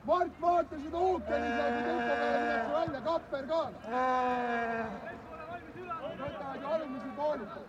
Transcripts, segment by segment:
Mart vaata seda ookeani seal, kui tõukab välja kapper ka. Võtavad ju alumisi koolitud.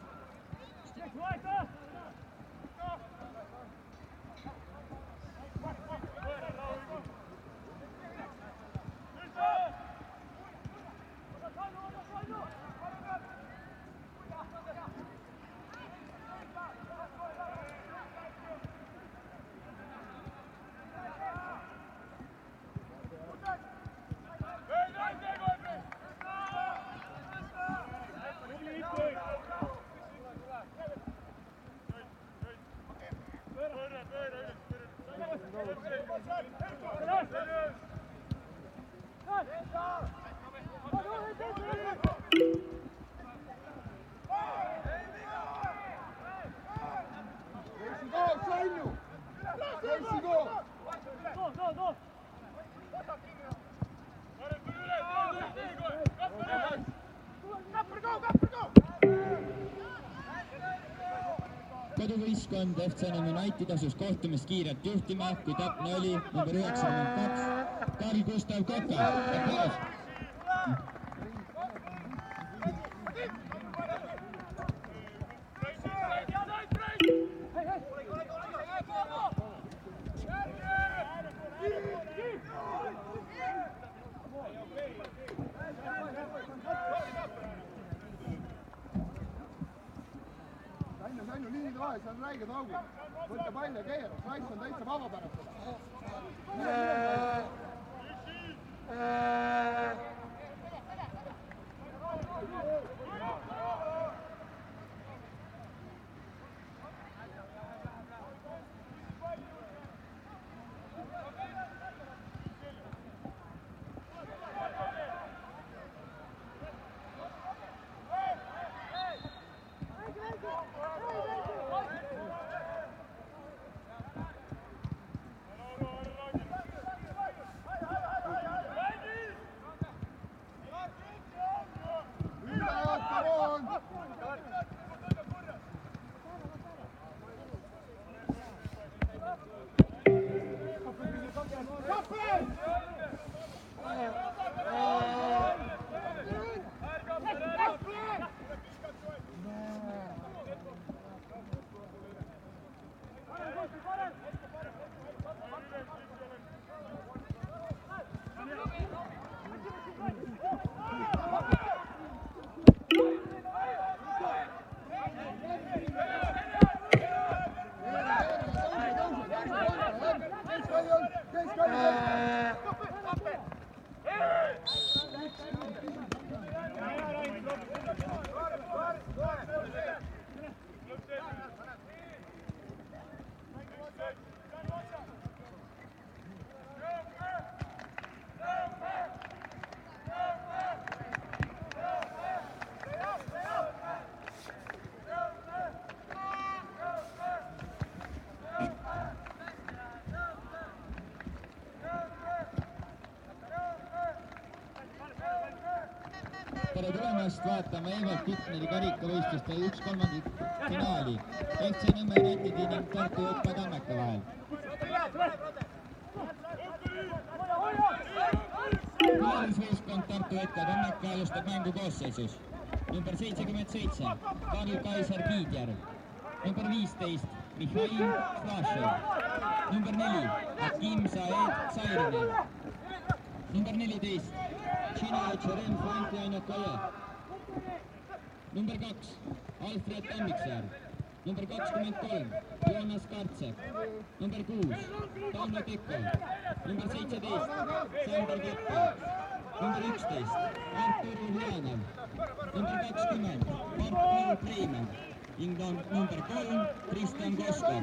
Koduvõistkond FC United asus kohtumist kiirelt juhtima, kui täpne oli number 92 Karl Gustav Koka. Sännu liinide vahel, see on räiged augud. Võtta pall ja keeras, Raiss on täitsa vaba pärast pärast vaatama Evald Kütneri karikavõistluste 1/3 finaali FC Nõmme Unitedi ning Tartu JK Tammeka vahel. Külalisvõistkond Tartu JK Tammeka alustab mängu koosseisus. Number 77 Karl-Kaiser Piidjärv, number 15 Mihhail Slašev, number 4 Hakim Saed Sairinen, number 14 China Cherem Fuentianokoye, number 2 Alfred Tammiksaar, number 23 Joonas Kartsev, number 6 Tauno Tekko, number 17 Sander Koppe, number 11 Artur Uljanov, number 20 Mart Reimann ning number 3 Kristjan Koskor.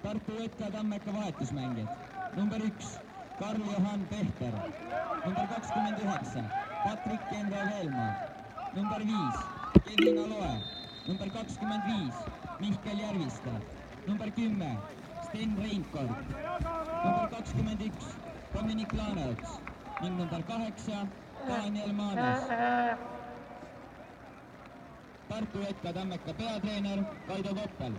Tartu JK Tammeka vahetusmängijad. Number 1 Karl-Johan Pehter, number 29 Patrik Enro Velma, number 5 Kevin Aloe, number 25 Mihkel Järviste, number 10 Sten Reinkord, number 21 Dominik Laaneots ning number 8 Daniel Maanes. Tartu JK Tammeka peatreener Kaido Koppel.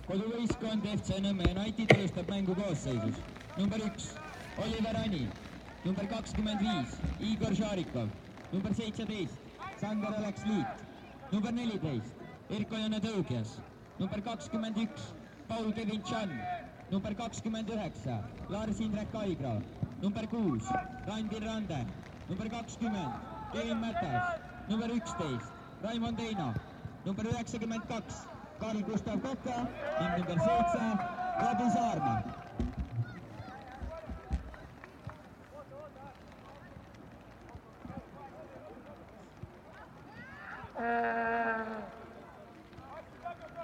Koduvõistkond FC Nõmme United alustab mängu koosseisus. Number 1 Oliver Ani, number 25 Igor Šarikov, number 17 Sander Alex Liit, number 14 Erko-Jane Tõugjas, number 21 Paul Kevin Chan, number 29 Lars Indrek Aigra, number 6 Randil Rande, number 20 Kevin Mätas, number 11 Raimond Eino, number 92 Karl Gustav Koka ning number 7 Robbie Saarma.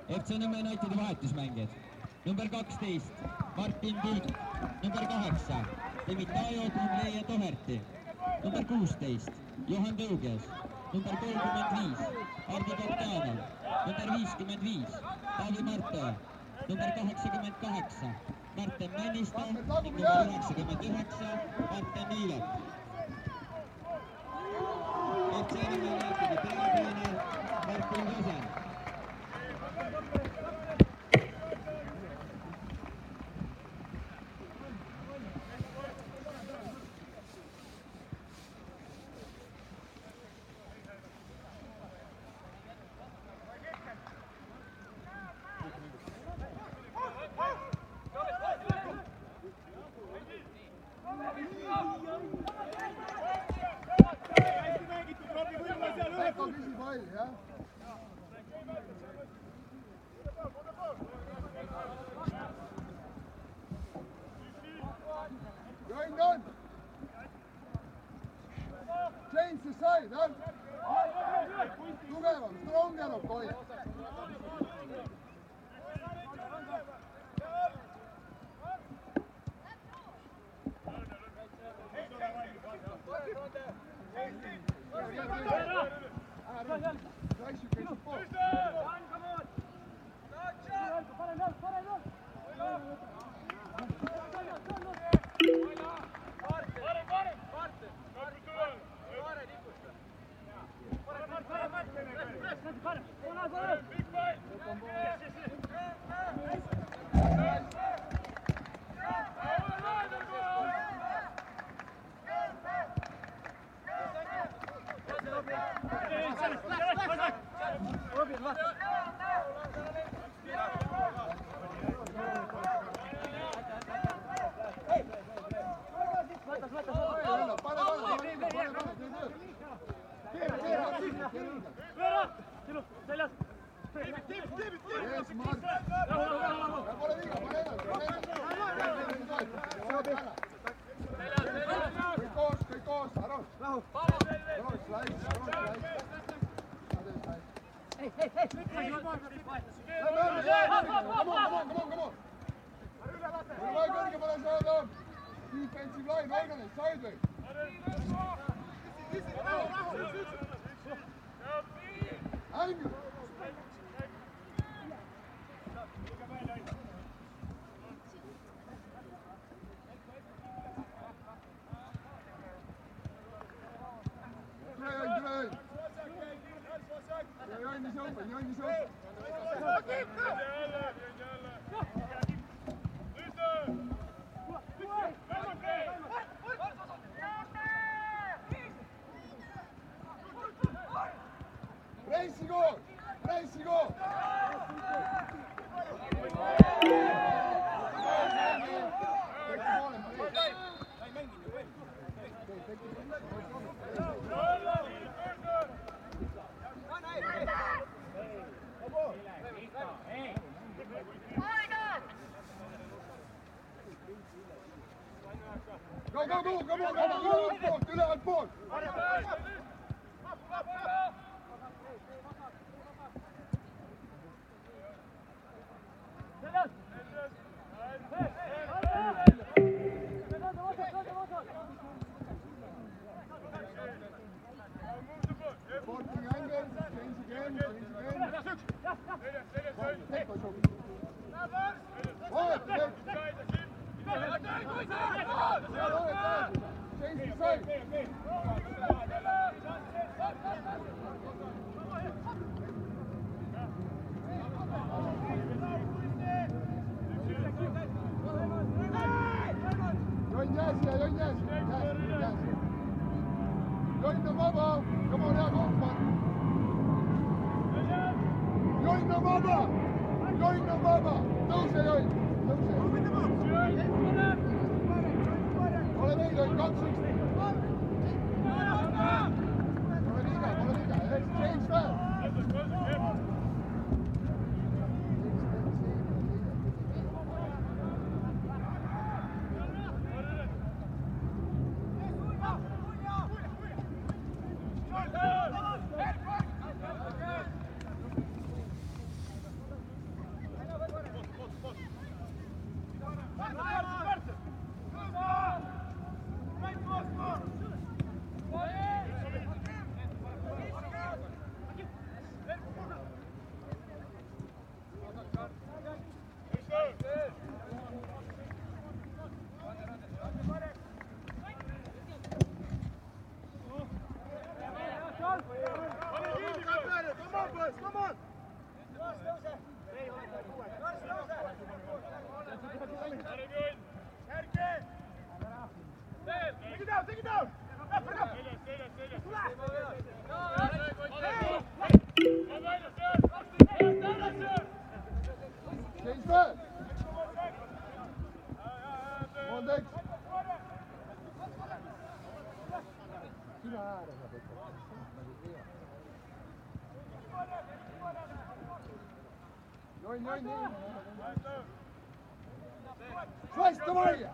FC Nõmme Unitedi vahetusmängijad. Number 12 Martin Pilk, number 8 Demitajo Trubleje Toherti, number 16 Johan Tõugjas, number 35 Hardi Koptanov, number 55 Taavi Marto, number 88 Martin Männiste ning number 99 Martin Niilok. FC Nõmme Unitedi peatreener Martin Kosen. Change the side, huh? Tugevam, stronger of course. Defensive line, organize, sideways. Angle. Slice, давай!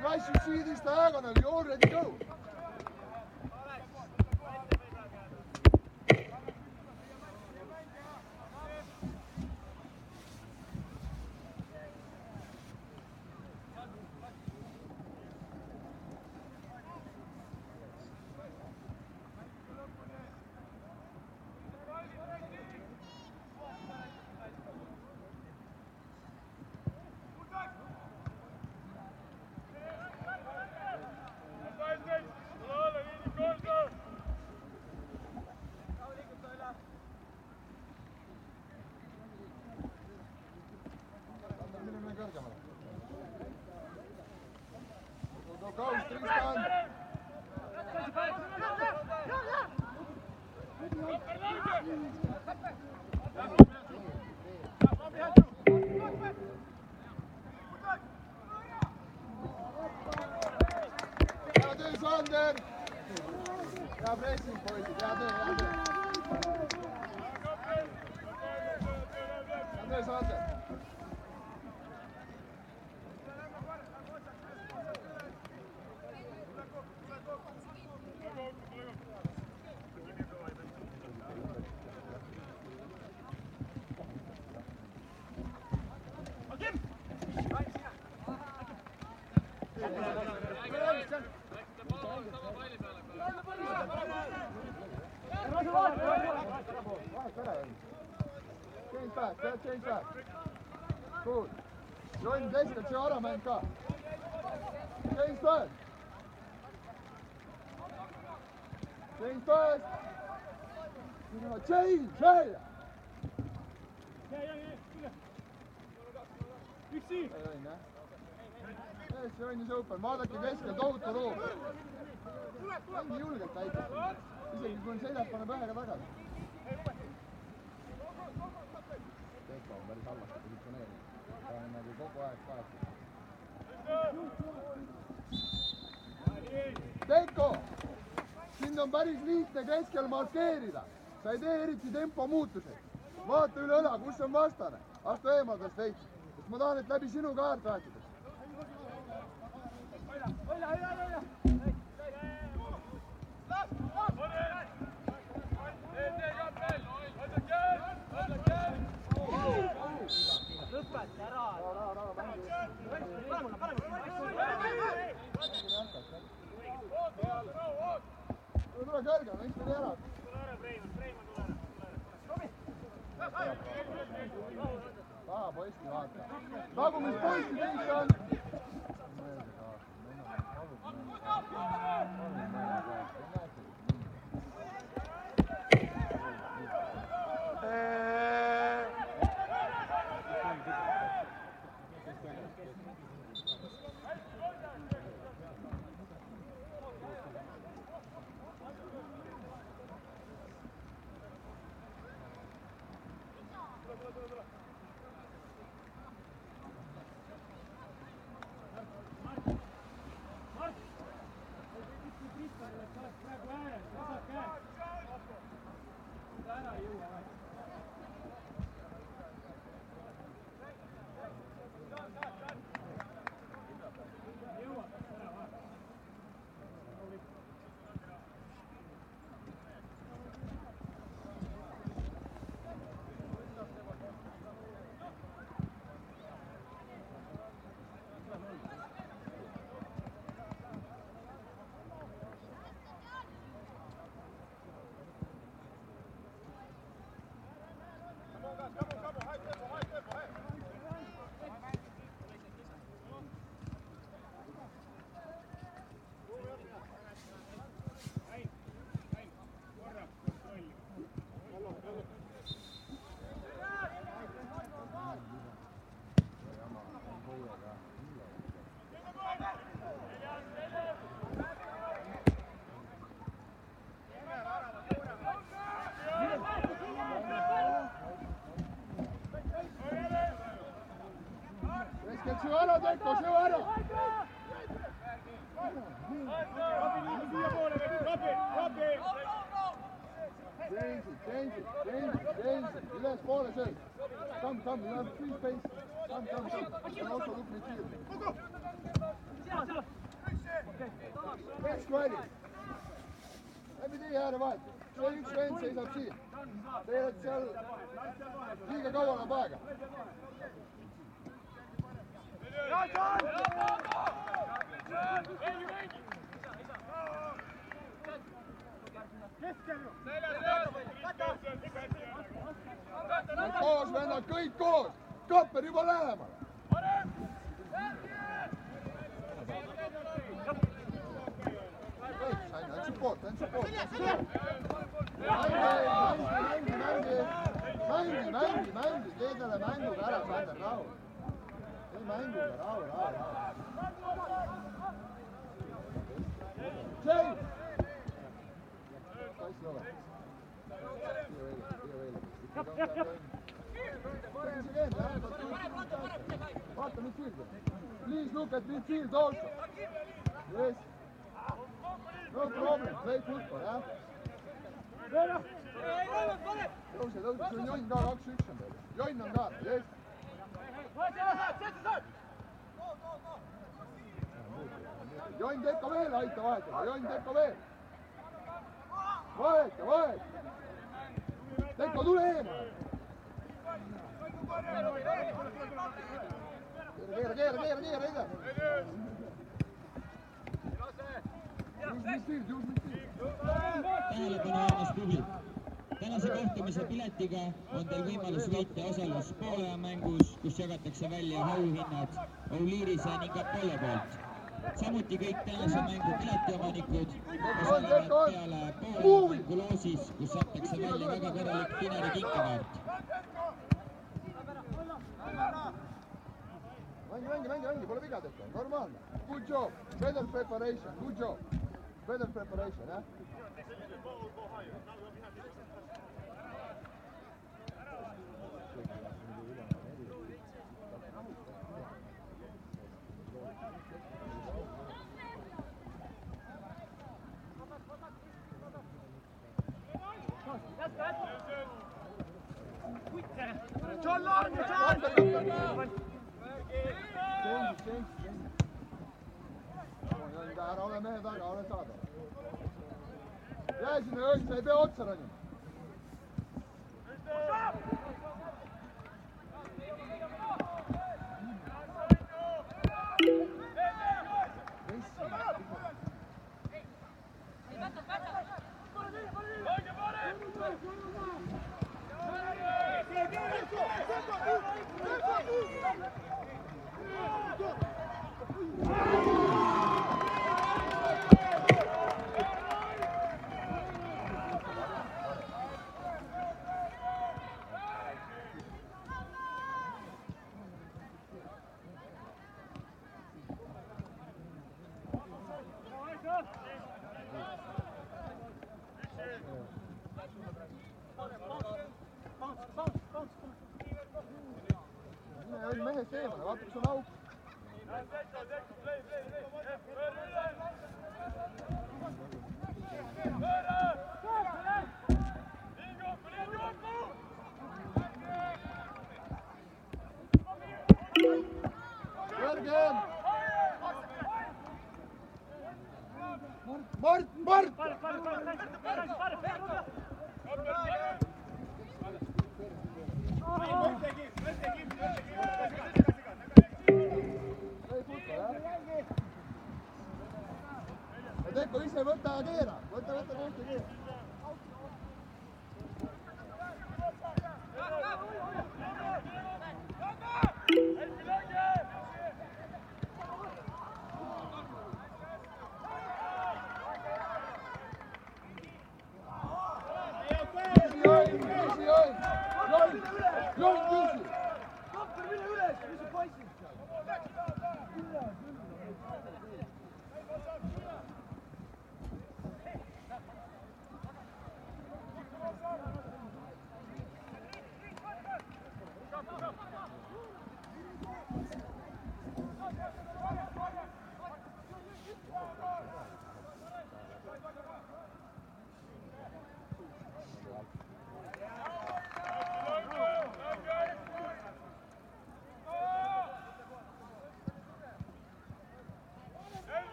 Slice, you see this diagonal, you already go. Go, Tristan! Hea töö, Sander! Hea pressing, poisid, hea töö, hea töö! Hea töö, Sander! back, change back. Good. Jonn keskelt, see varamäng ka. Change back. Change back. Change, hey! Üksi! Ees, Jonn is open, vaadake keskel, tohutu ruum. Mängi julgelt väike. Isegi kui on seljas, paneb ühega tagasi. Teko on päris halvasti positsioneerinud. Ta on nagu kogu aeg kaetud. Teko! Sind on päris lihtne keskel markeerida. Sa ei tee eriti tempo muutuseid. Vaata üle õla, kus on vastane. Astu eemaldast veits. Sest ma tahan, et läbi sinu kaart vahetades. Tule kõrge, miks meil ära? Taha poisti vaata. Tagumis poisti teist on. See vara, Teko, see vara! Change it. Üles poole sööd. Come, you have free space. Come. You can also look midfield. Next square. Läbi tee ääre vahet. See üks vend seisab siin. Te olete seal liiga kaua läheb aega. Koos, vennad, kõik koos! Kapper juba lähemal! Ainult support! Mängi! Tee talle mänguga ära, Sander, rahu! Tee mänguga, rahu! Change! Kass ei ole. Vaata midfield. Please look at midfield also. Yes. No problem, play football, jah? Tõuse, see on Jonn ka 2-1 on teil. Jonn on ka, yes. Jonn Teko veel aita vahetada, Jonn Teko veel. Vaheta. Teko, tule eemale. Keera, ida. Use midfield. Tähelepanu jäämas publik. tänase kohtumise piletiga on teil võimalus võita osalus poolaja mängus, kus jagatakse välja auhinnad O'Leary'se ning Apollo poolt. Samuti kõik tänase mängu piletiomanikud osalevad peale poolaja mängu loosis, kus antakse välja väga korralik Dinari kinkekaart. Mängi, pole viga tehtud, normaalne. Good job, better preparation, good job. Better preparation, jah? Ära ole mehe taga, ole saada. Jää sinna jõudis, sa ei pea otsa ronima. Mehe seemane, vaata kus on auk. Jörgen! Mart! Teko ise võta keera, võta kohta keera. Join viisi! Kapper, mine üles, mis sa paisid seal?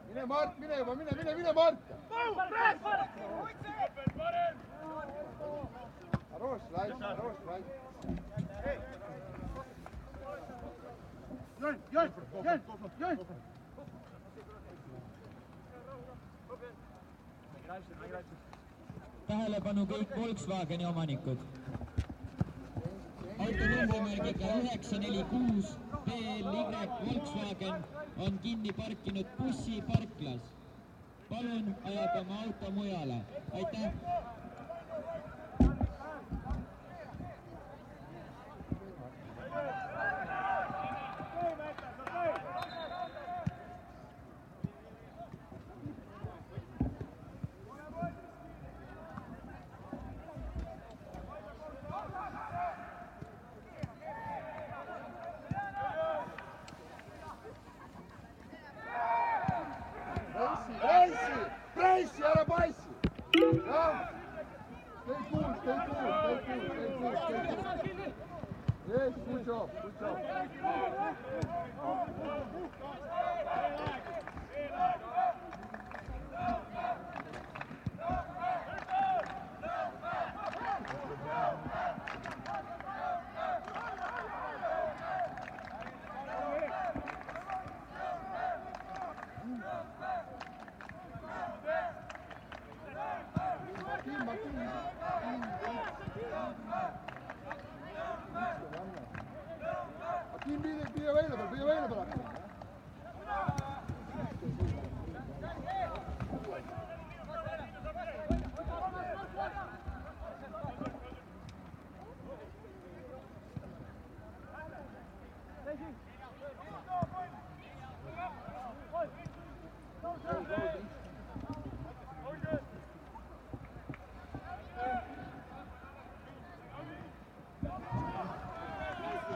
Mine Mart, mine juba, mine Mart! Хорош, Raisk. Join! Tähelepanu kõik Volkswageni omanikud. Auto numbrimärgiga 946 BLY Volkswagen on kinni parkinud bussi parklas. Palun ajab oma auto mujale. Aitäh! Pressi, ära passi! Jah! Stay cool! Yes, good job! Kim püüa välja peal.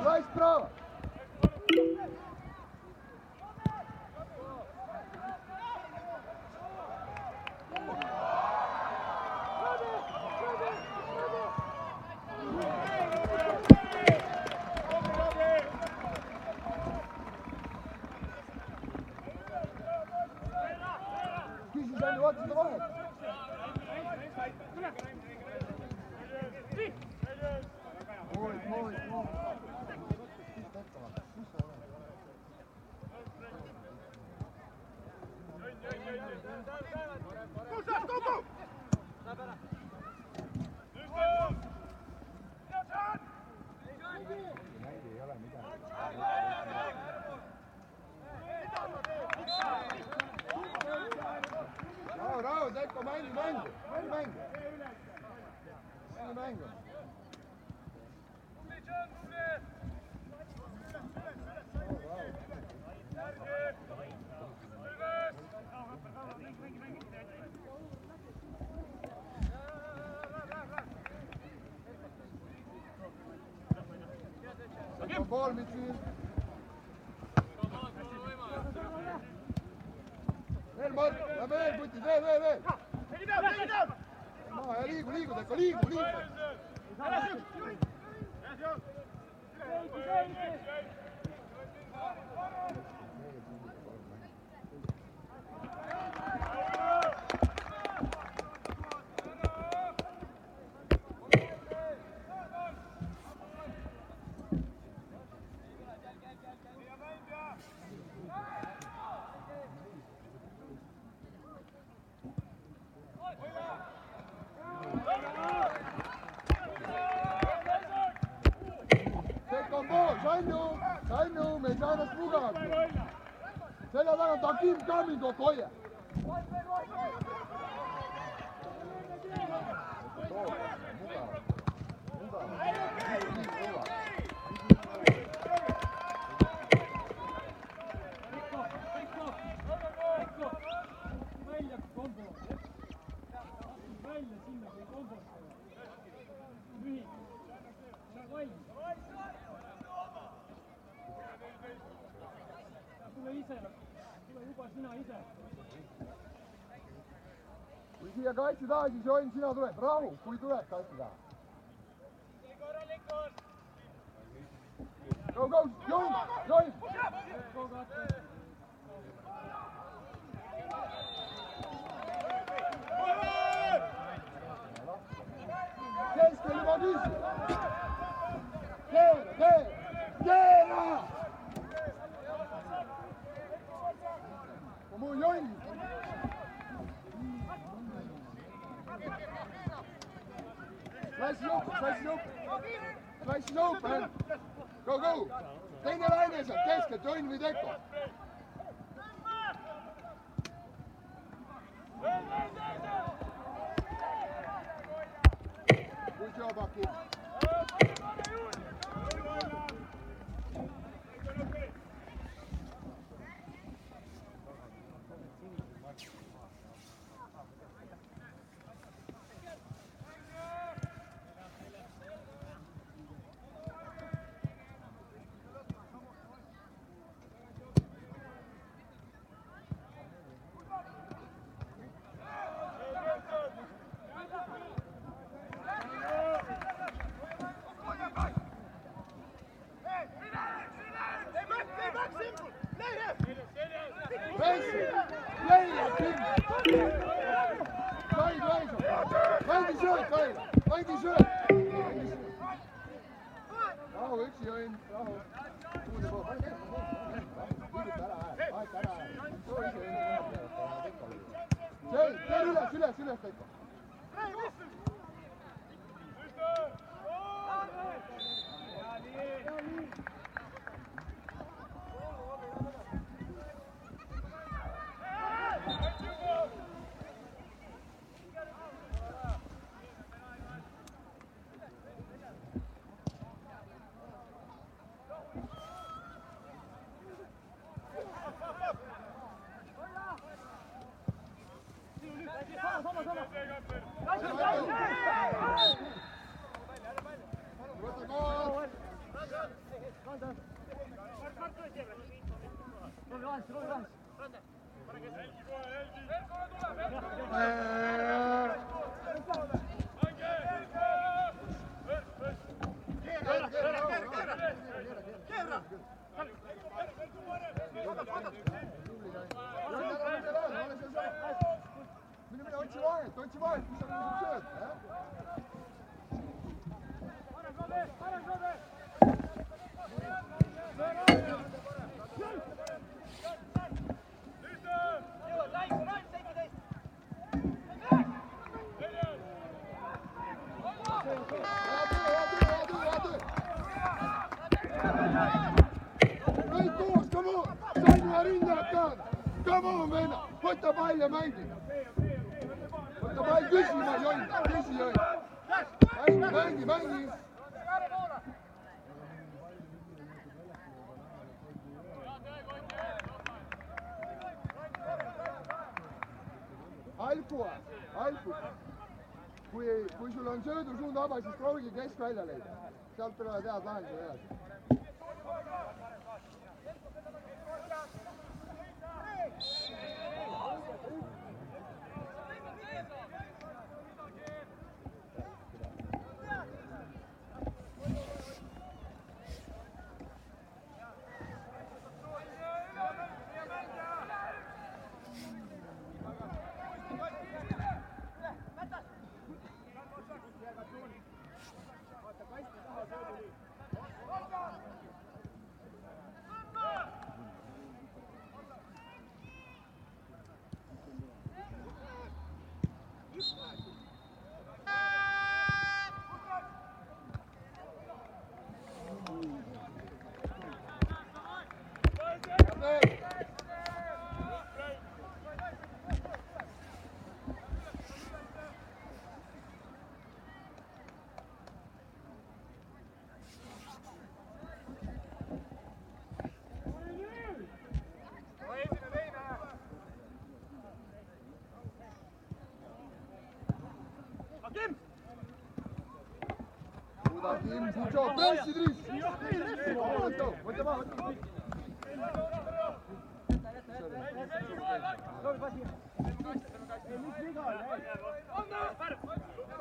Давай справа. Küsis on ju vaata seda vahet. Mooi. Rahu, Tekko, mängu. Pool midfield. Veel Mart, lähme veel putid, veel. Ja liigu, Tekko, liigu. Sannu, me ei saa ennast mugavalt. Selja tagant Hakim Kammin kokku hoia. Kui siia kaitsi taha, siis Join, sina tuled. Rahu, kui tuled kaitsi taha. Go, Join! Keskel juba küsi! Keera! Muu Join! Slice is open! Go! Teine laine sealt keskelt, Join või Tekko! Good job, Hakim! Rahu, üksi Join, rahu. Üles, Tekko. Otsi vahet, mis on sööd, jah? Kõik koos, come on! Sanju ja rindajad peale! Come on, venna! Võta pall ja mängi! Võta pall, küsima ei hoida! Küsi ei hoida! Mängi, mängi! Alpu! Kui sul on söödusuund vaba, siis proovige keskvälja leida. Sealt tulevad head lahendused edasi. Kim, good job. Pressi, Triis! Võta maha, võta maha!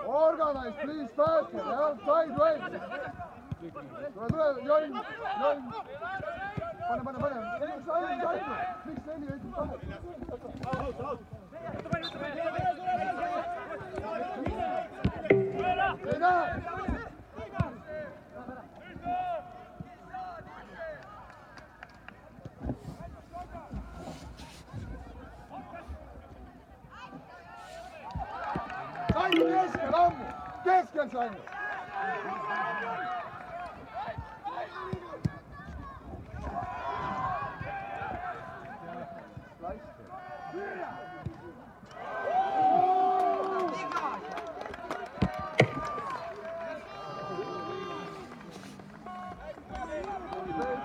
Organize, please, faster, jah? Side way! Tule, Join! Pane! Miks neli ütleb tahet? Ei näe! Sanju keskel ammu! Keskel Sanju!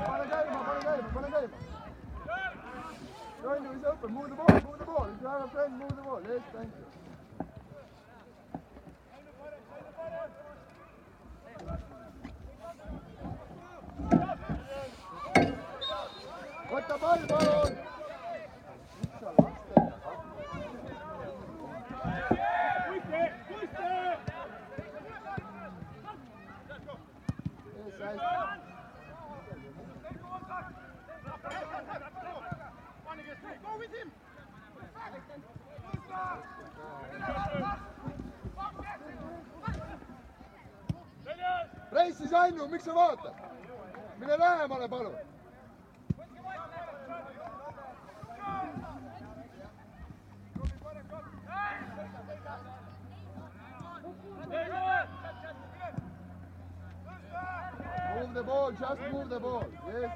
Pane käima! Join, is open, move the ball! If you have a friend, move the ball. Yes, thank you. Võta pall, palun! Mis sa lastega? Reissi Sanju, miks sa vaatad? Mine lähemale, palun! Move the ball, just move the ball, yes.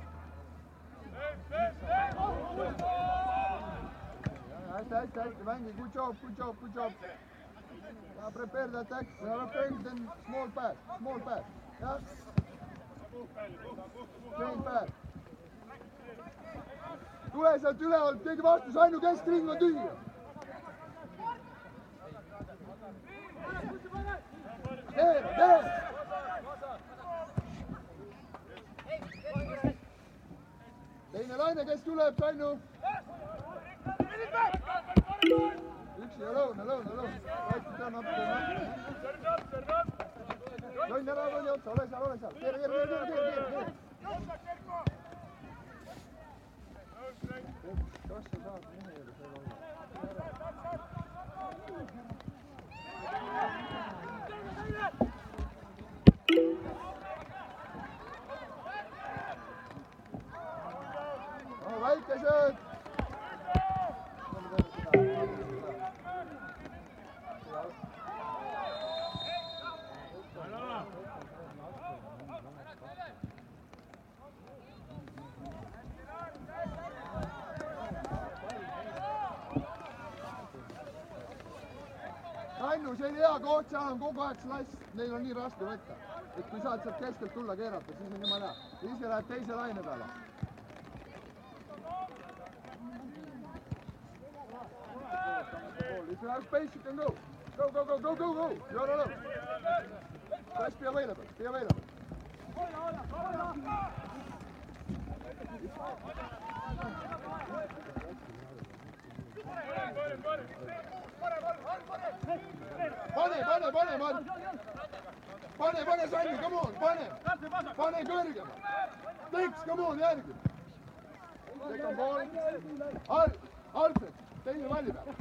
Hästi, mängi, good job. Prepare the attack, we have a friend, then small pass, jah? Chain pass. Tule sealt ülevalt, keegi vastus, Sanju keskring on tühi. Teine laine, kes tuleb, Sannu? Üksi ja lõuna. Lõin ära, lõin otsa, ole seal. Keera. Kas sa saad mehe juurde seal olla? Väike sööt! Annu, see oli hea koht, seal on kogu aeg slass, neil on nii raske võtta. Et kui saad sealt keskelt tulla keerata, siis on jumala hea. Ise lähed teise laine peale. If you have space, you can go. Go. You're alone. Just be available. Pane, Mart. Pane, Sanni, come on, pane kõrgema. Teks, come on, järgi. Take on ball. Alfred, teine valli peal.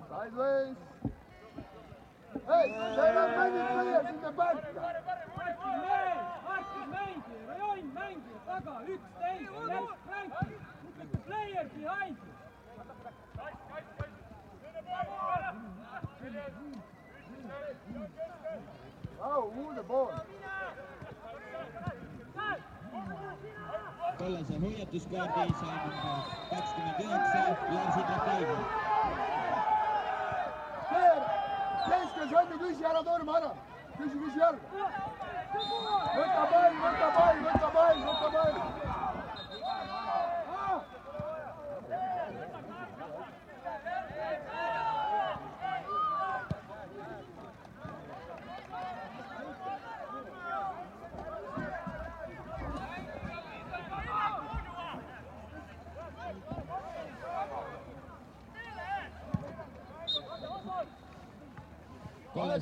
Sideways. Hey, there are many players in the back. Mängi, taga, 11, left flank. Look at the player behind you. Wow, move the ball. kollase hoiatuskaardi sai number 29 Lars Ibrahim. Keskel Sannu, küsi ära, torma ära. Küsi järgi. Võta pall.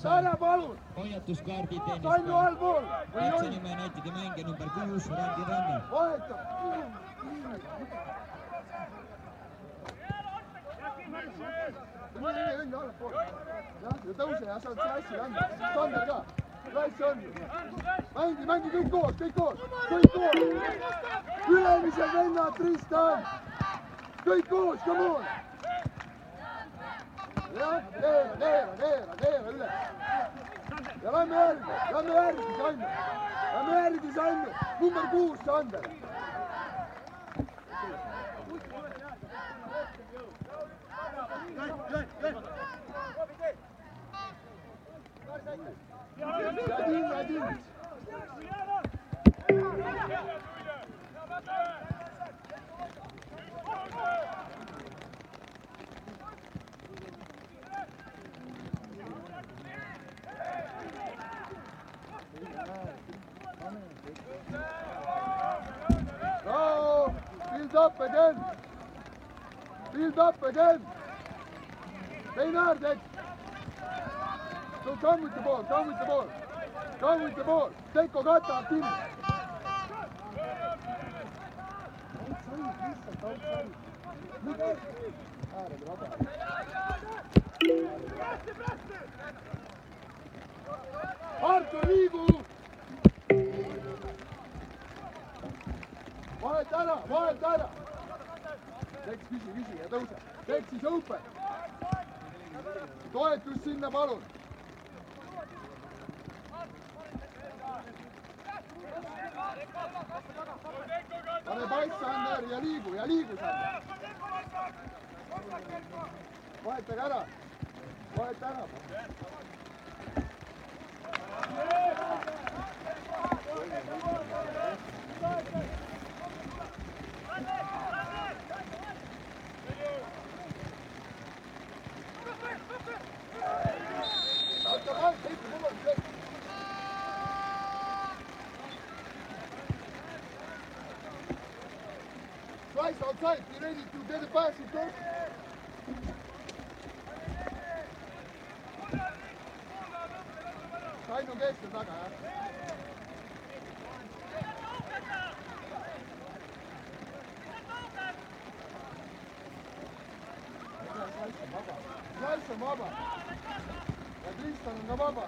Ära palun! Hoiatuskaardi Sannu allpool! Katsenimäe Unitedi mängija number 6 Randi Rannar. Vahetab! Õnne allpool. Jah, ja tõuse ja saad klassi kanda. Sander ka. Klass on. Mängi kõik koos. Ülemised vennad, Tristan. Kõik koos, come on! Jah, neera üle. Ja lähme järgi, Sannu. Number 6, Sander. Один. Go! Build up again. Beinard, so come with the ball. Teiko katab kinni. Artur, liigu! Vahelt ära! Teks, küsi ja tõuse. Teks siis open. Toetus sinna, palun. pane pass, Sander, ja liigu, Sander. Vahetage ära. Vaheta ära. Slice outside, be ready to get the pass, of course. Sain on keskel taga, jah? Slice on vaba. Ja Tristan on ka vaba.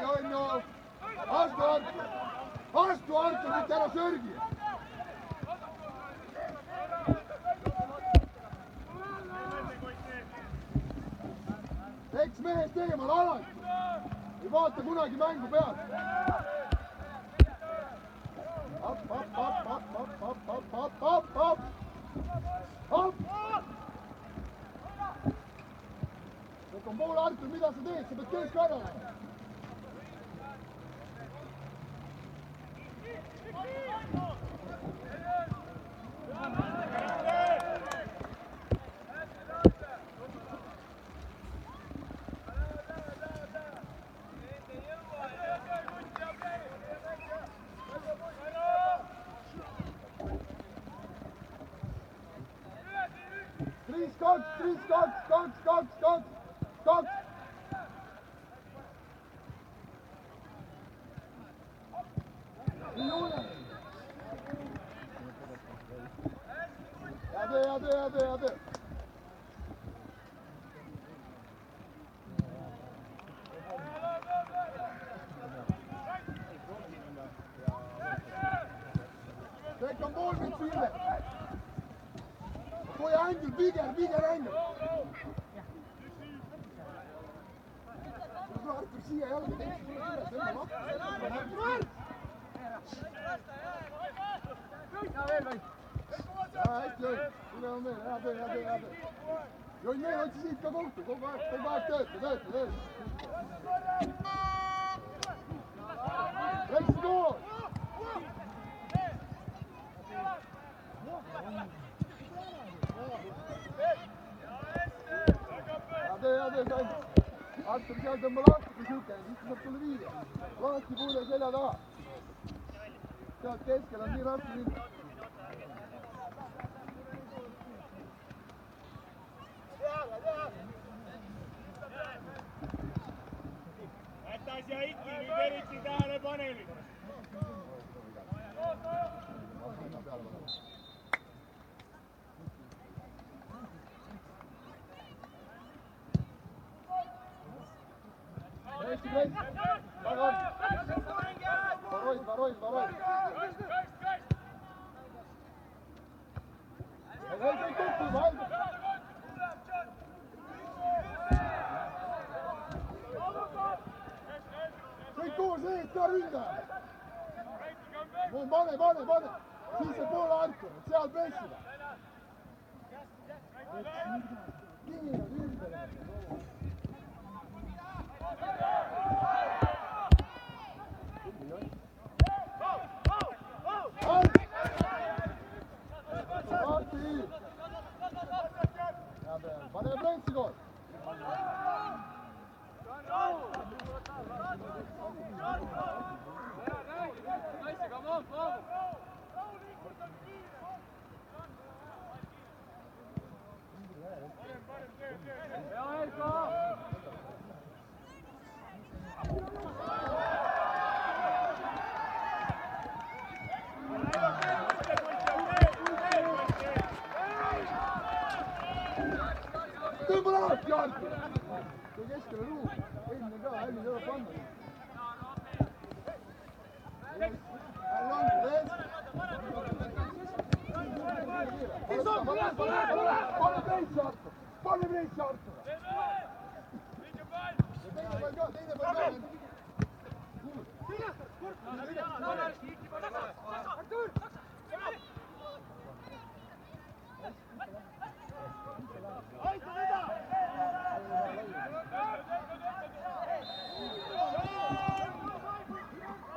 More. Astu Artur, mitte ära sörgi! Eks mehest eemal alati! Ei vaata kunagi mängu pealt! Hopp! Nüüd on pool Artur, mida sa teed? Sa pead keskkarjale! Kaks! Jade! Take on ball midfielder. Boy angle, bigger angle. Artur siia jalga teeks, tule hästi hoid, tule on veel, hea töö. Jonn Meel otsi siit ka kohtu, kogu aeg tööta. Läks goal! Hea tee, Sain. Artur, seal tõmba lahti, kui siuke, siis saab sulle viia. Lahti kuule selja taha. Sealt keskel on nii raske minna. Jätas ja ikki, nüüd eriti tähelepanelik. Varoi. Ei kokku, valmis. Kõik koos eest ka ründa. Pane. Siis see poole Artur, seal pressida. Pane pressi koos. Tõmba lahti, Artur! Kui keskele ruum, eelmine ka, Hälli ei ole panna. Pane preissi, Artur! Teine pall ka.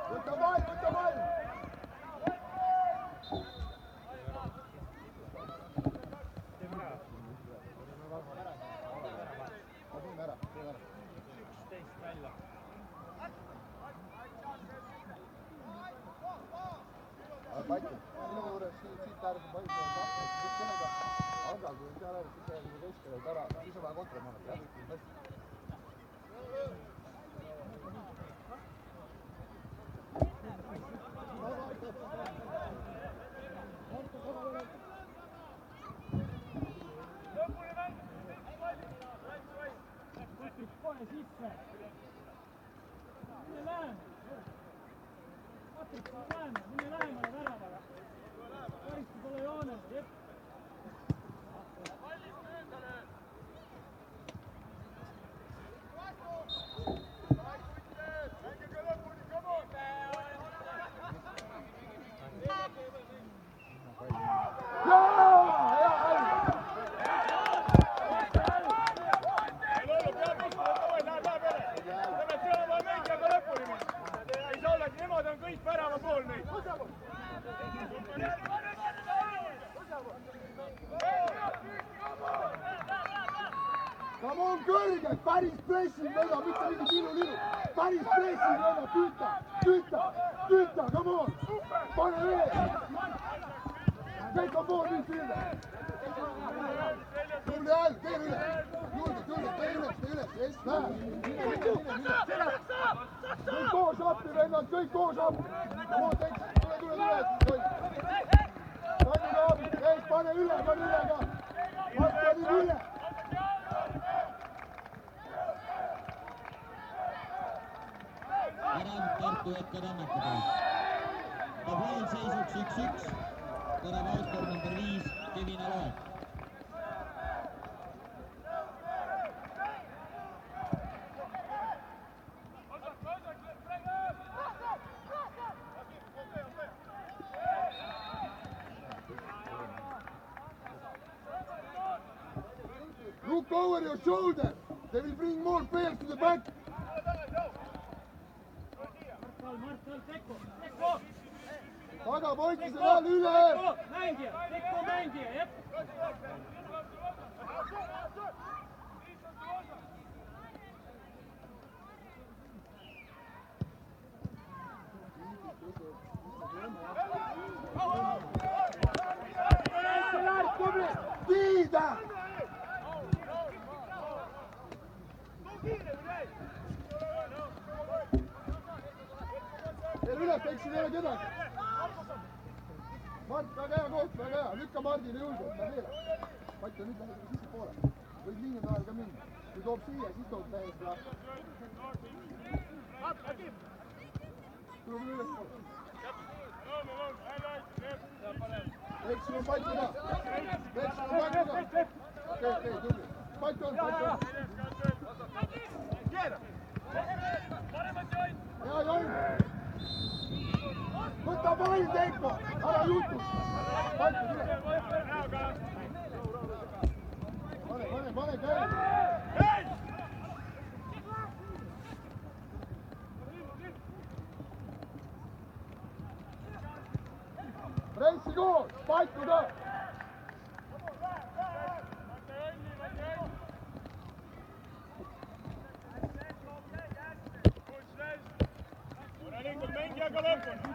Võta pall! Pati, sinu juures siit äärde pall sellega aga kui seal äärde siis jääb keskele ära, siis on vaja kontra maha, jah? Pane sisse. Mine lähemale. Patrik, mine lähemale väravale. Päristu pole joonele, jep. Come on kõrgelt, päris pressi võda, mitte mingi tilu-lilu. Päris pressi võda, tüüta, come on. Pane üles. Kõik on pool nüüd üle. Tule hääl, tee üles. Tee üles. Yes, lähe. Kõik koos appi, vennad, kõik koos appi. Come on, tule üles. Tanniga abi, ees, pane üle ka. Vastu üle. Värav Tartu Edgar Tammeku poolt. Tablool seisuks 1-1. Värav autor number 5, Kevin Aloe. Look over your shoulder. They will bring more players to the back. Martal, Tekko! tagapoikkise peal üle! Mängija, tekku mängija, jep! Viida! Veel üles, eksid ei ole kedagi. Mart, väga hea koht, väga hea. Lükka Mardile julgelt, ta veelab. Patti on nüüd läheb sisse poole. Võib liini peal ka minna. Kui toob siia, siis toob täiesti lahti. Tuleb üles poole. Eksil on Patti ka. Eksil on Patti ka. Okei, tubli. Patti on. Hea Join. Võta pall tempo, ära jutu. Patti üle. Pane käe. Reissi koos, Patti ka. Mängijaga lõpuni.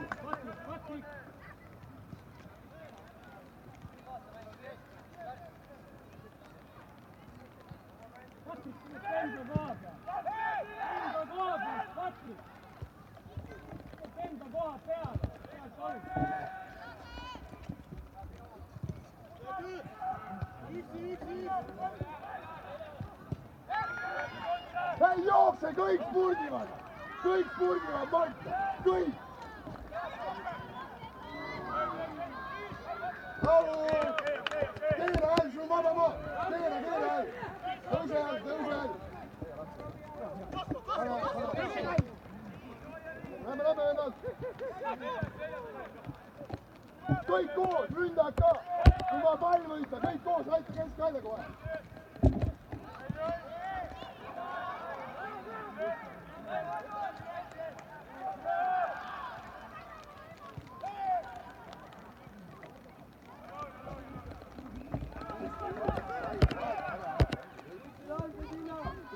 Enda koha peale, sealt olid. Ei jookse, kõik spurdivad, Mart, kõik. Keera hääl, sul vaba maa, keera hääl, tõuse hääl. Lähme ennast. Kõik koos, ründak ka, kui ma pall võita, kõik koos, aita keskvälja kohe.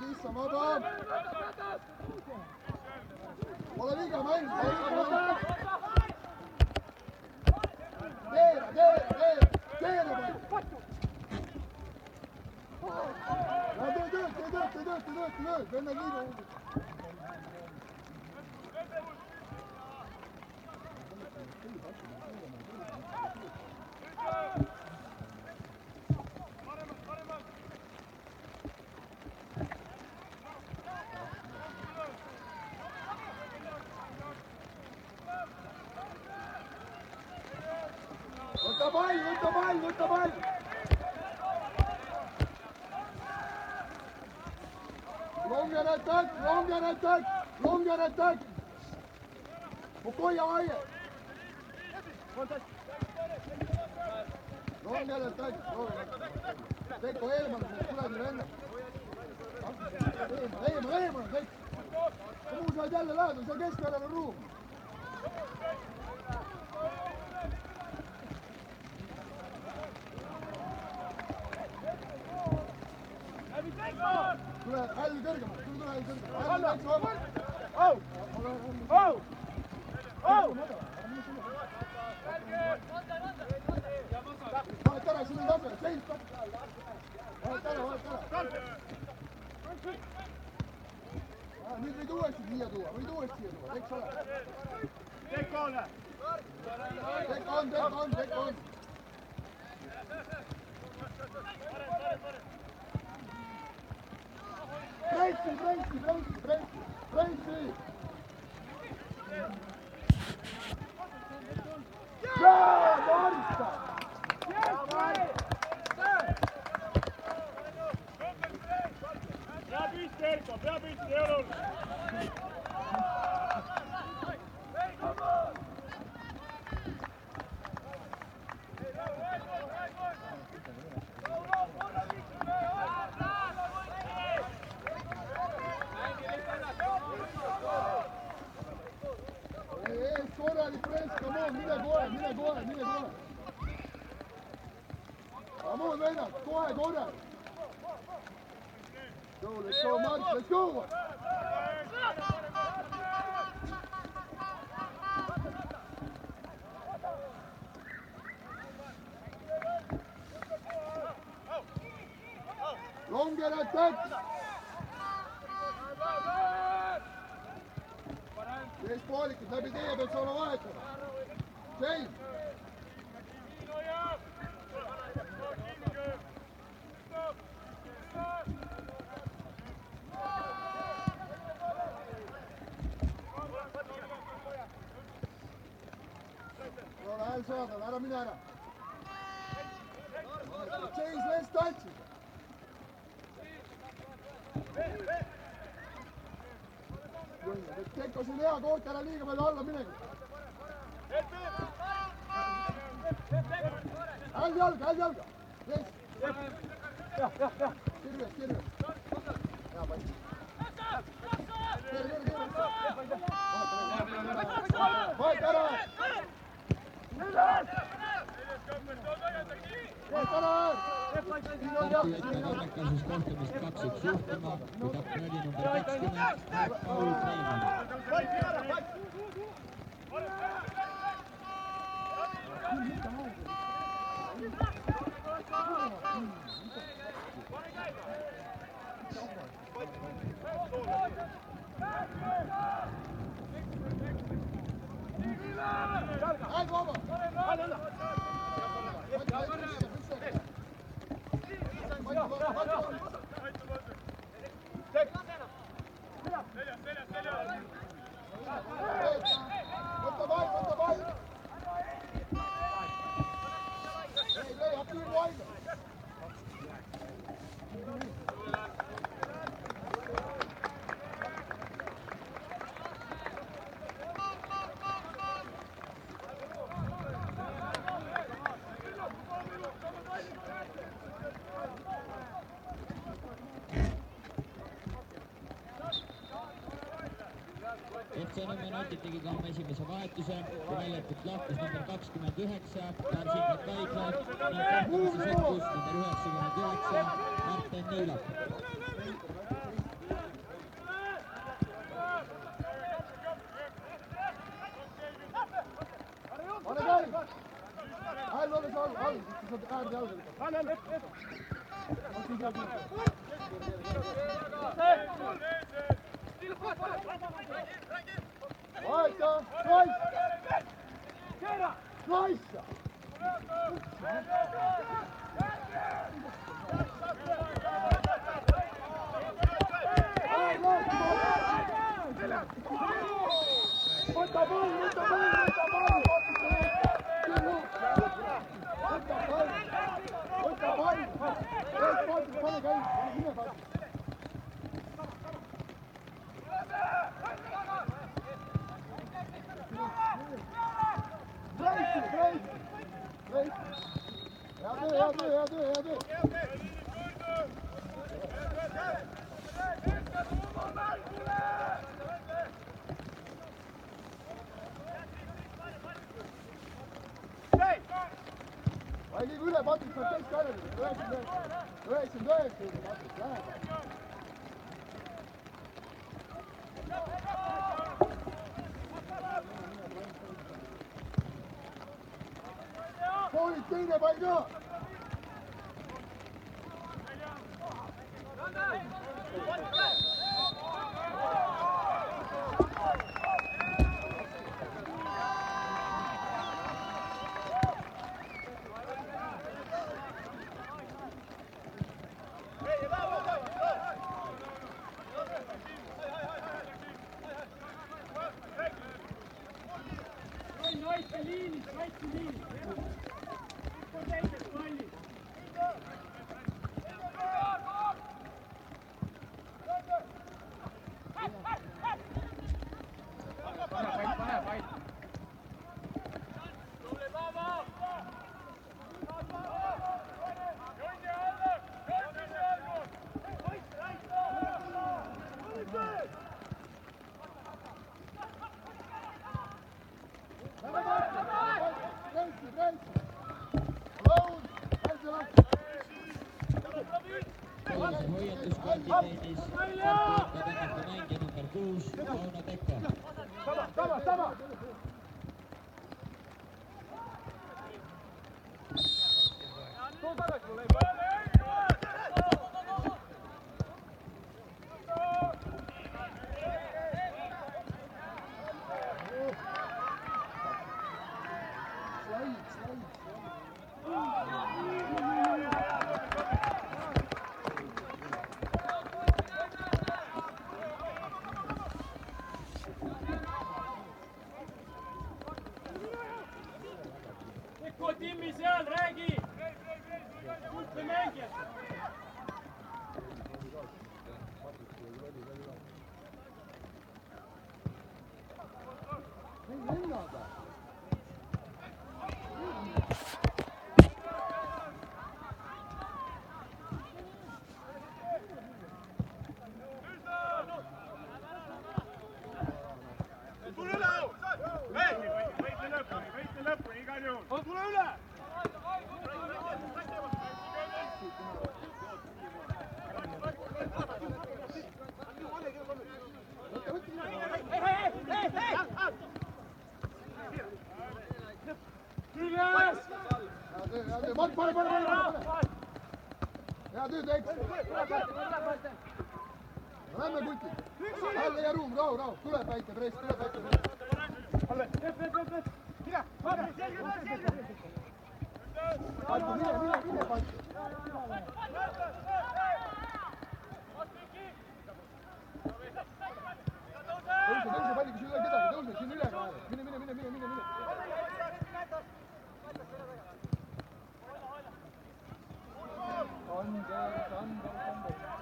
Lissa vaba. Ole viga mäng. Keera pall. Tee tööd, vennad liiga uudid. Võta pall! Longer attack! Spokojnie, Aje! Longer attack! Tekko eemal, tuledi venna! Eemal, Tekko! Kuhu saad jälle läheda, seal keskel on ruum! Tule häll kõrgemalt, tule häll kõrgemalt. Häll läks vaba. Vahet ära, siin on tabe, seis tak. Vahet ära. Nüüd võid uuesti siia tuua, eks ole. Tekko on. Pressi! Bravo, Marista! Pea püsti, Erko, ei ole oluline. Korralik press, come on, mine kohe! vennad, kohe korral. Go, let's go, Mark, let's go! Longer attack! Tees poolikud läbi teie pead saama vahetada. James! Ole hääl saada, ära mine ära. James, let's touch it! Tekko siin hea koort, ära liiga palju alla minegi. Hääl jalga. Yes. Kirves. Hea pass. Vahet ära. Tartu jätkab õnnekasuses kohtumist 2-1 juhtuma, kui Tapra oli number 20, Paul Freimann. Võta vai! Ei, aktiiv vaida! FC Nõmme United tegi ka oma esimese vahetuse, kui väljapoolt lahkus number 29, Lars-Indrek Kaigla ning kohtumise sekkus number 99, Martin Niilap. Pane käib! Hääl ole sa all, siis sa äärde jalga lükkad. Vaita! Nice! Võta hea töö! Vai liiga üle, Patrik, saab teist karjali. 99 juba, Patrik, läheb. Poolid teine pall ka! Kaitse liinis. Teised pallid. Race! kapiteenis võtab ennast mängija number 6, Tauno Tekko. Sama! Tekko, Timmi seal, räägi! Kuulge mängijad! Võite lõpuni igal juhul! Tule üle! Üles! Hea töö, Mart, pane! Hea töö, Teks! Lähme kutid! Jälle ja ruum, rahu! Tuleb väike press! Pattu, mine, Pattu! Tõuse, palli, kui sul ei ole kedagi, tõuse, siin üle ka! Mine!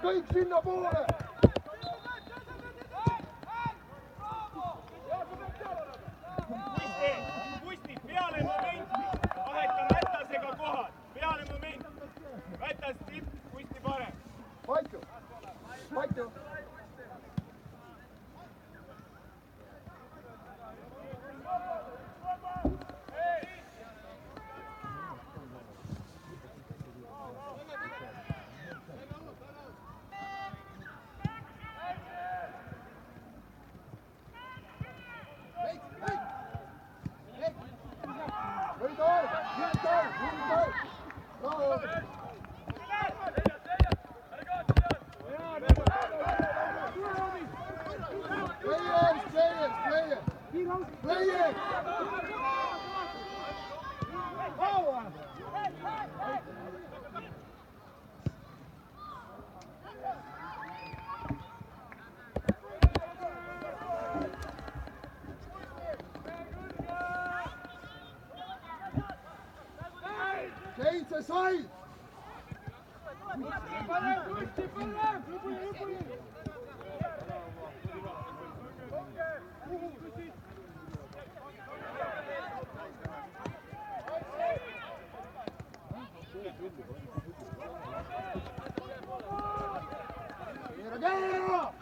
Kõik sinna poole! Kusti, peale momenti! Vaheta Rätasega kohad! Peale momenti! Rätas tipp, Kusti parem! Pattu! Seitse sai! Keera!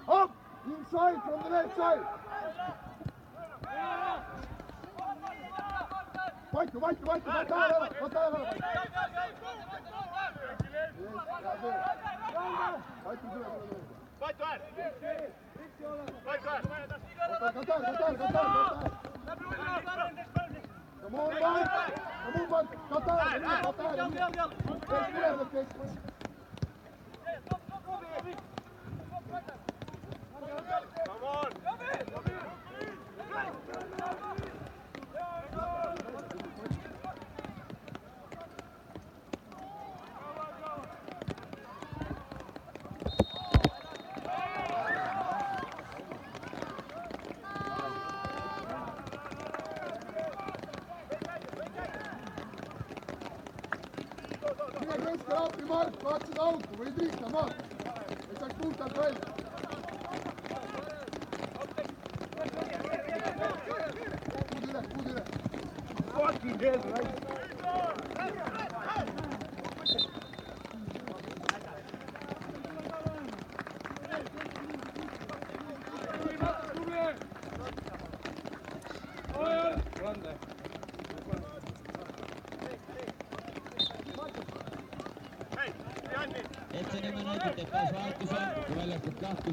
Up! Inside from the left side! Vaihtu, võta ära! Come on! Mine keskel appi, Mart, vaata seda auku, võid liikma maata. Ei saaks puhtalt välja. Puud üle. Fucking hell, right? tehes vahetuse, kui väljakult lahkus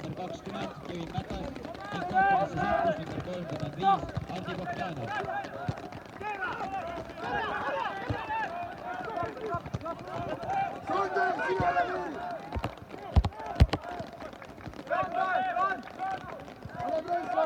number 20 Kevin Mätas ning kohtumisse sekkus number 35 Hardi Bogdanov. Sander, sina reageeri! Ole press,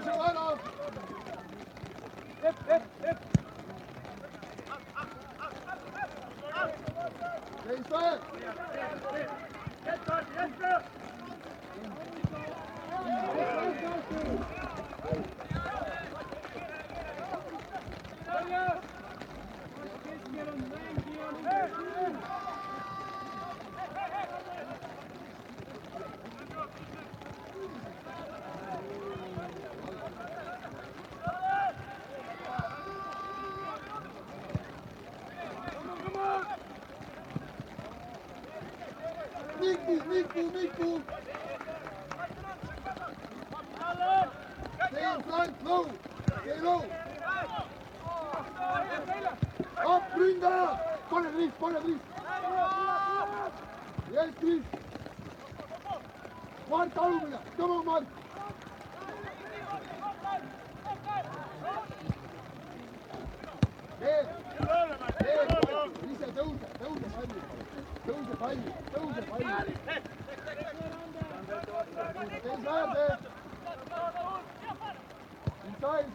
Sander! Pane, Kett! Miku! Stay in front, low! Stay low! Up, Brynda! Pane Dries! Yes, Dries! Mart, alumine! Come on, Mart! Ise tõuse palli! Inside!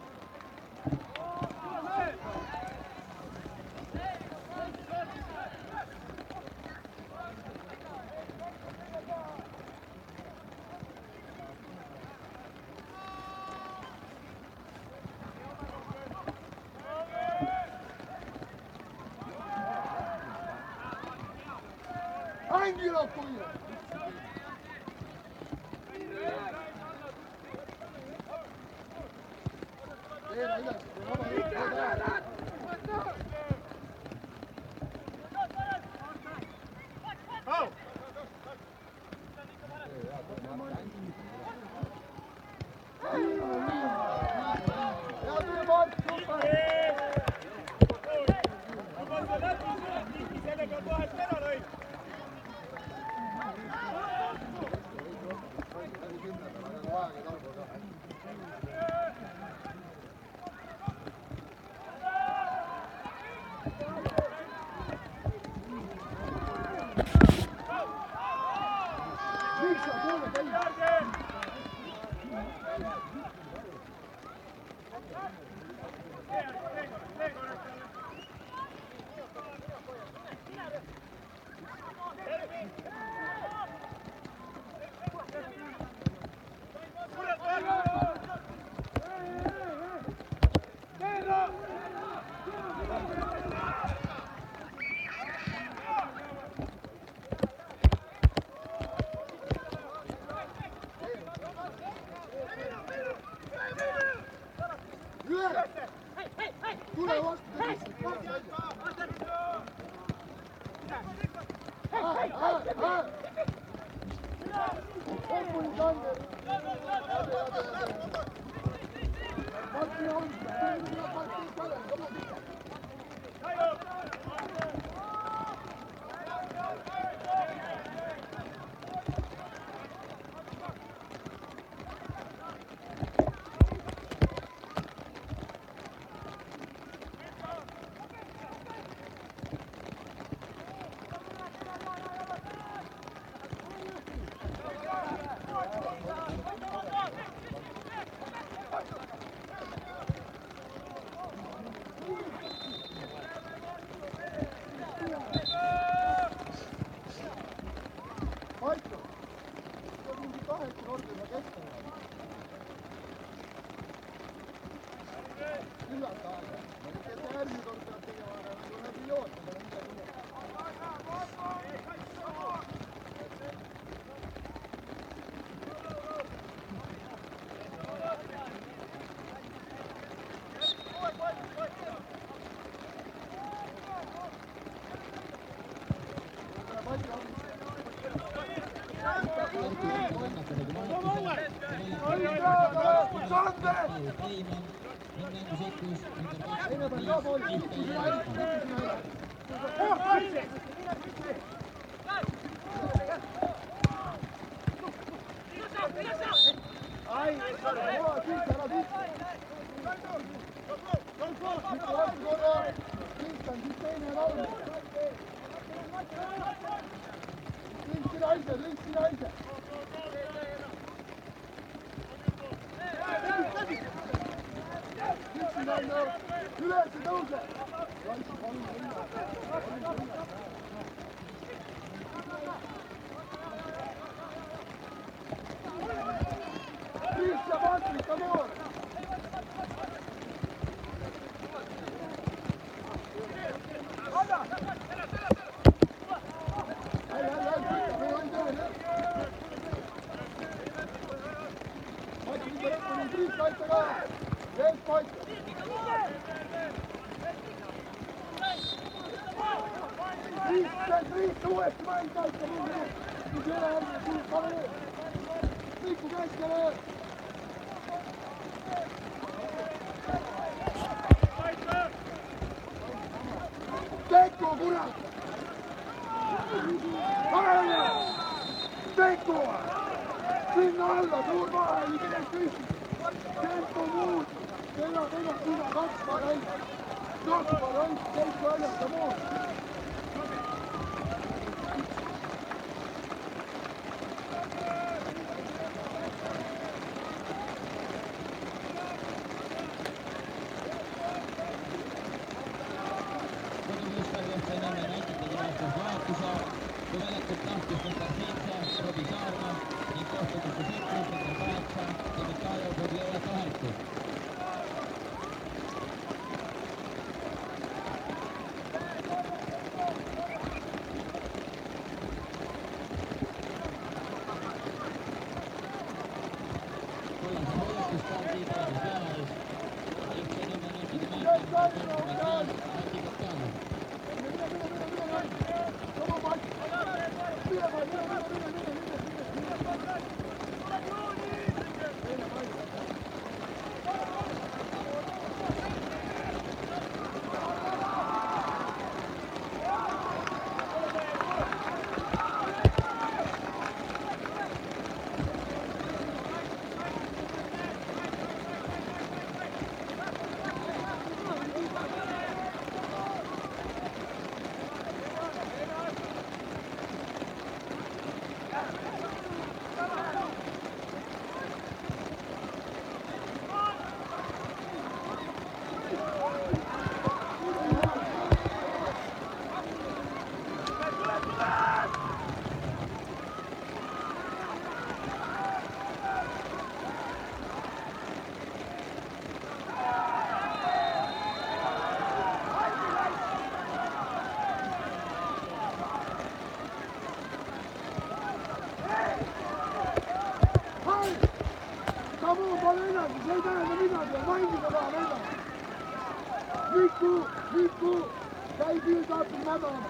Angelo Cuyo! kaheksa korda juba keskel. Küllalt aega. Kes järgmine kord peab tegema, aga nagu nad ei oota, aga midagi üle. Üles ei tõuse! Kriis ja Patrik, come on! Riis uuesti mäng kaitse mulle! Mis ei ole järgmine suur palve! Liiku keskele! Tekko, kurat! Parele! Tekko! Sinna alla, suur maha, ei midagi küsida! Tempo muud! Teil on siia kaks varianti! Kaks varianti, Tekko väljata muud! Liiku! Käi piirdatud madalama!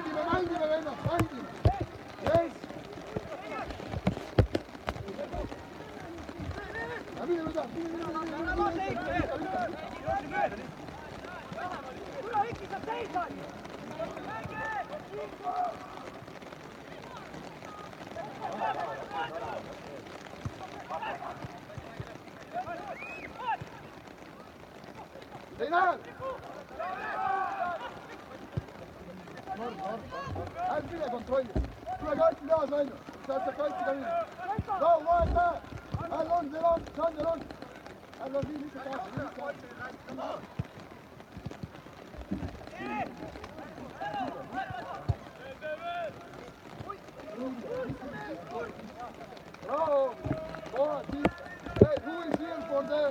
mängime vennad, mängime! Yes! Ja mine üle! Tule ikka saab seisa! Ei näe! Ärge mine kontrolli! Tule kaitsi taas välja! Saad kaitsi ka minna! Rahu, vaheta! Hääl on, teil on! Sandel on! Hääl on, viin ikka kaasa! Bravo! Go on, keep. Hey, who is here for the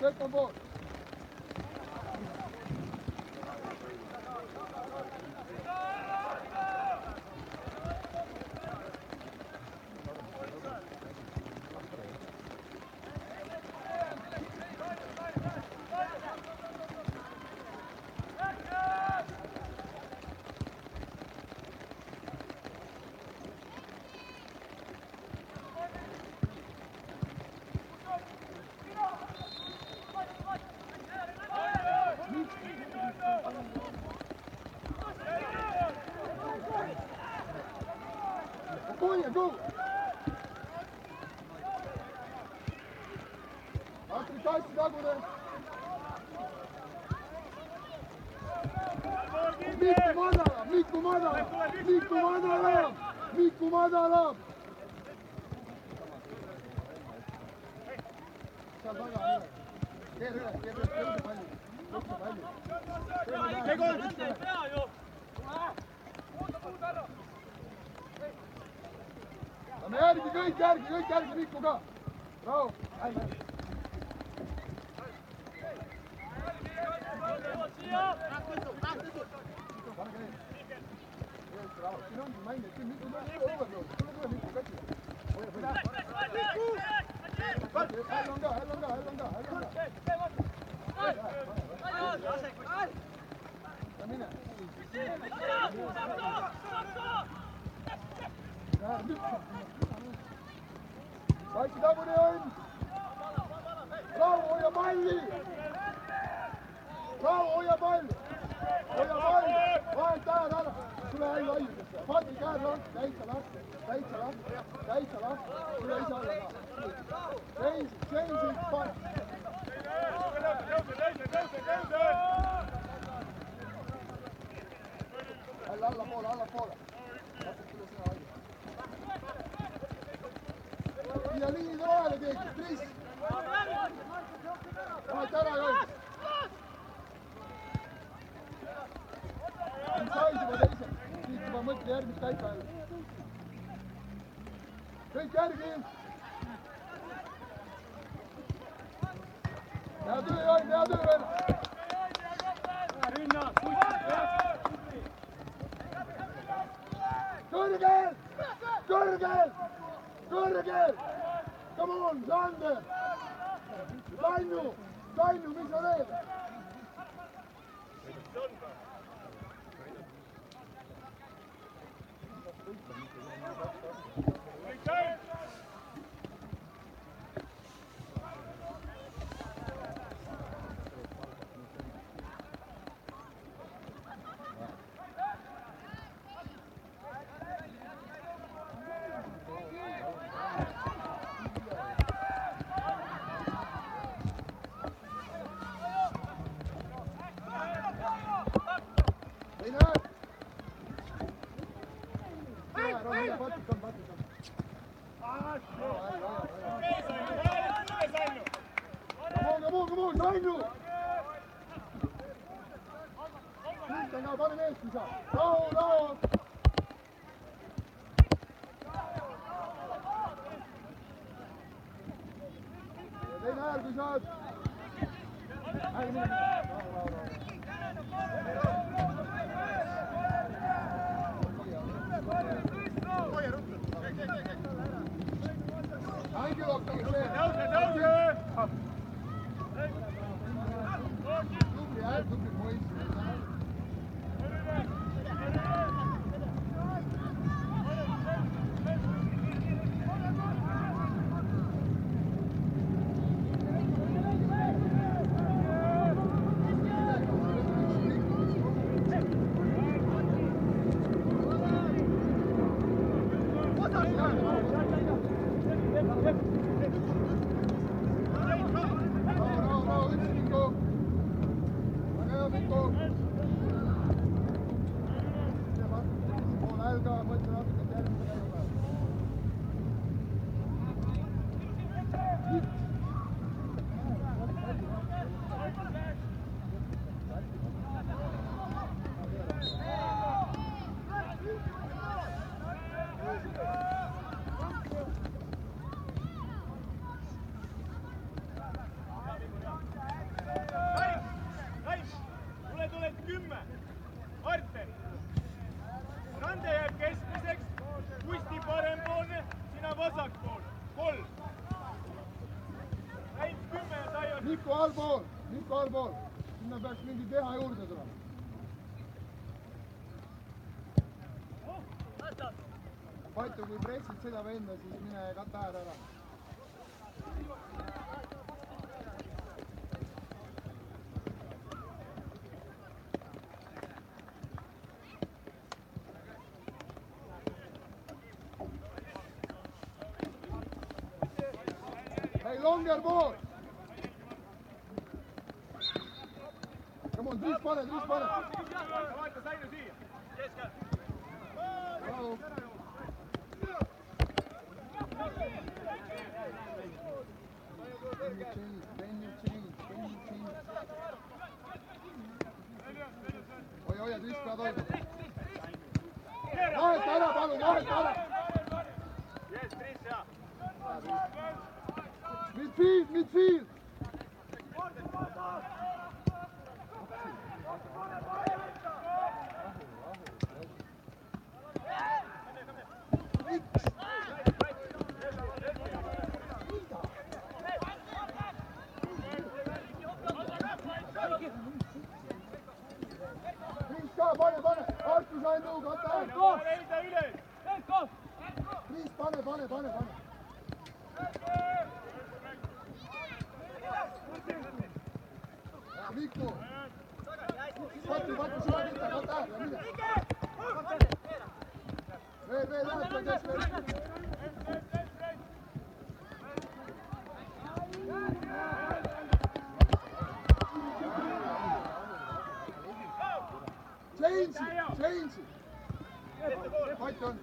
second ball? Go! Atri kaitsi tagune! Mikku madalam! Seal taga, keer üles, tõuse palju. Me järgi, kõik järgi Mikku ka! Rahu! Siin ongi mängid, siin Mikku tuleb overload, tule Mikku käsi! Häll on ka! Ja mine! Kaitsi tagune on! Rahu, hoia palli! Rahu, hoia pall! Vahelt ajad alla! Tule häll aiudesse! Patri käed lahti, täitsa lahti! Tule ise alla ka! Change, pall! Häll allapoole! Vaatad tule sina aiu! Viia liinide vahele keegi, Kris! Vahelt ära jois! Said juba teise, siit juba mõtle järgmist täitsa jälle. Kõik järgi! Hea töö, Join, hea töö veel! Kõrgel! Come on, Sander! Sannu, mis sa teed? Come on, Sannu! Kristjan, pane meest, kui saab. Rahu! Teine hääl, kui saad. Tubli poiss. Mikko. Poole älga, mõtle natuke järgmise käigu peale. Tule tuled 10. Arter. Rande jääb keskmiseks. Kusti parempoolne, sina vasakpoolne. 3. Läinud 10 ja sai on. Mikko allpool. Sinna peaks mingi keha juurde tulema. Paitu, kui pressid seda venda, siis mine kata äär ära. Hey, longer ball! Come on, Dries pane! Vaata Sainu siia. Keskel. Bravo! Can you change? Hoia, Dries pead hoidma. Vaheta ära, palun, vaheta ära! Yes, Dries, hea. Midfield! Pane! Artu sai nõu, kata ära! Leida üles. Priis, pane! Mikko! Patu, sina võtta, kata ära, mine! Veel, läheb ka keskel! Change! Pait on!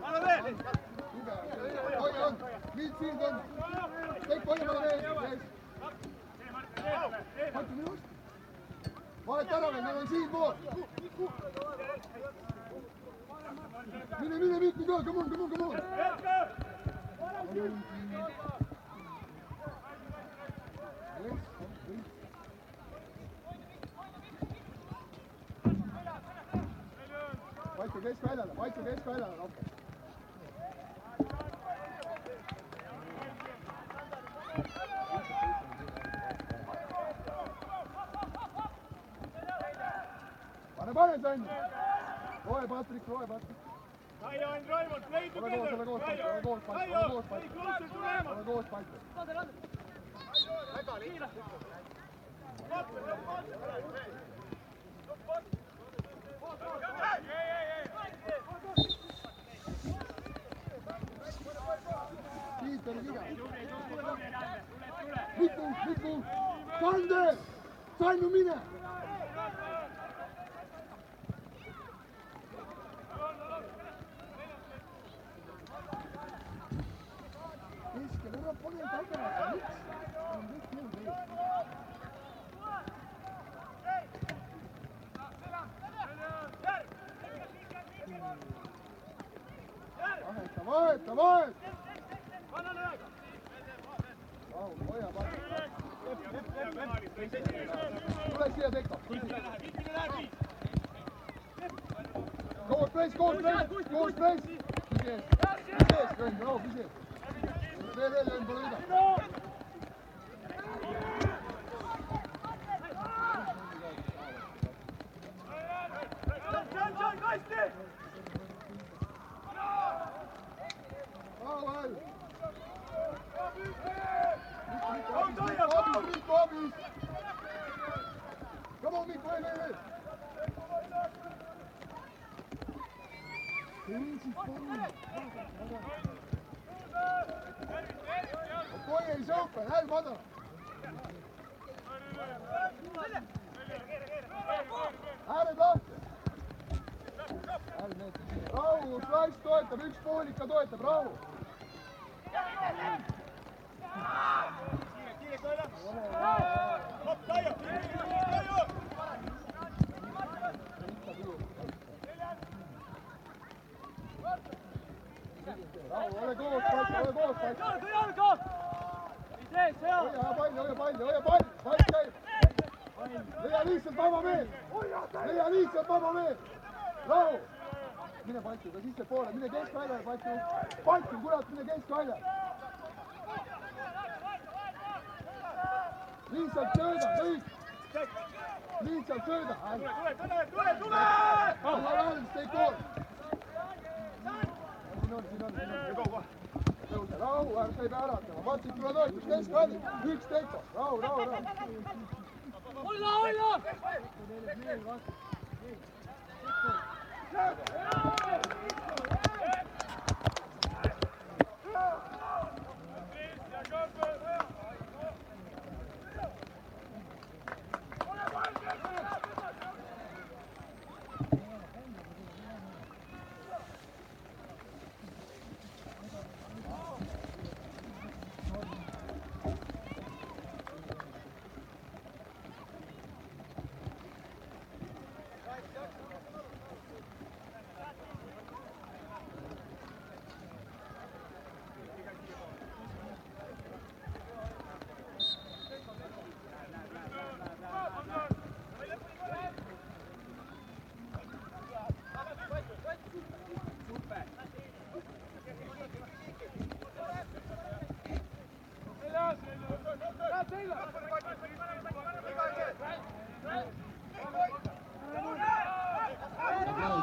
Anna veel! Hoia on! Midfield on! Kõik hoia peale veel! Paitu minu vastu! Vahet ära veel, meil on siin pool! Mine Mikko ka, come on! Paitu keskväljale rohkem. Pane, Sanni! Loe, Patrik! Kaia on Raimond, play together! Ole koos, Paitu! Väga lihtsalt! Piiter on iga! Mikko! Sander! Sannu, mine! Keskel, ära pane tagasi, miks? On kõik muu teed. Vaheta! Hoia, Patrik! Tule siia, Tekko! Koos press! Pisi ees, kõnd, bravo, pisi ees! Veel, pole mida! Mikko, abis! Come on, Mikko, veel! Boy is open, help madam! ääred lahti. Rahu, Slice toetab, üks poolika toetab, rahu. Kiire kolla. Hopp, Taio. Taio. Rahu, ole koos, paika, ole koos, paika. Jalga! Idee, seal! Hoia pall, pall käib. Leia lihtsalt vaba meel. Leia lihtsalt vaba meel. Rahu. Mine Patju, ka sisse poole, mine keskväljale, Patju. Patju, kurat, mine keskväljale. Lihtsalt sööda, kõik. Lihtsalt sööda. Tule! Alla vähem, stay cool. Siin on. Tõuse, rahu, sa ei pea äratama. Patju, tule toetus, keskväljale. Üks tempo, rahu. Olla!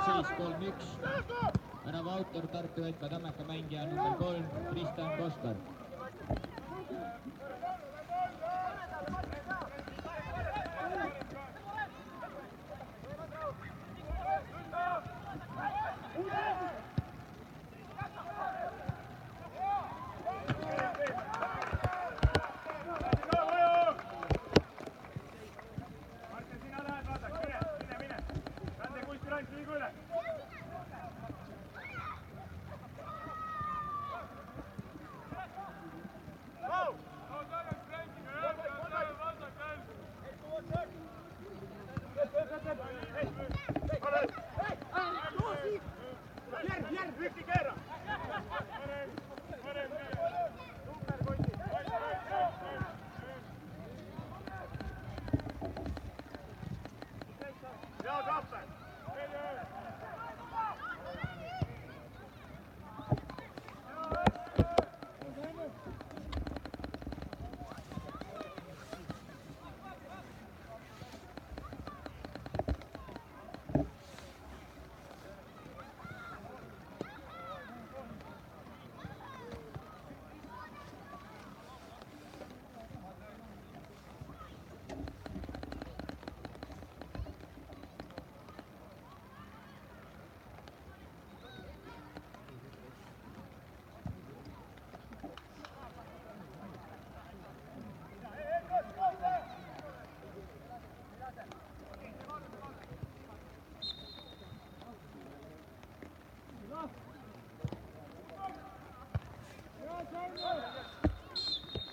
Seis 3-1. Värava autor Tartu Vetma Tammeka mängija number 3 Kristjan Koskar.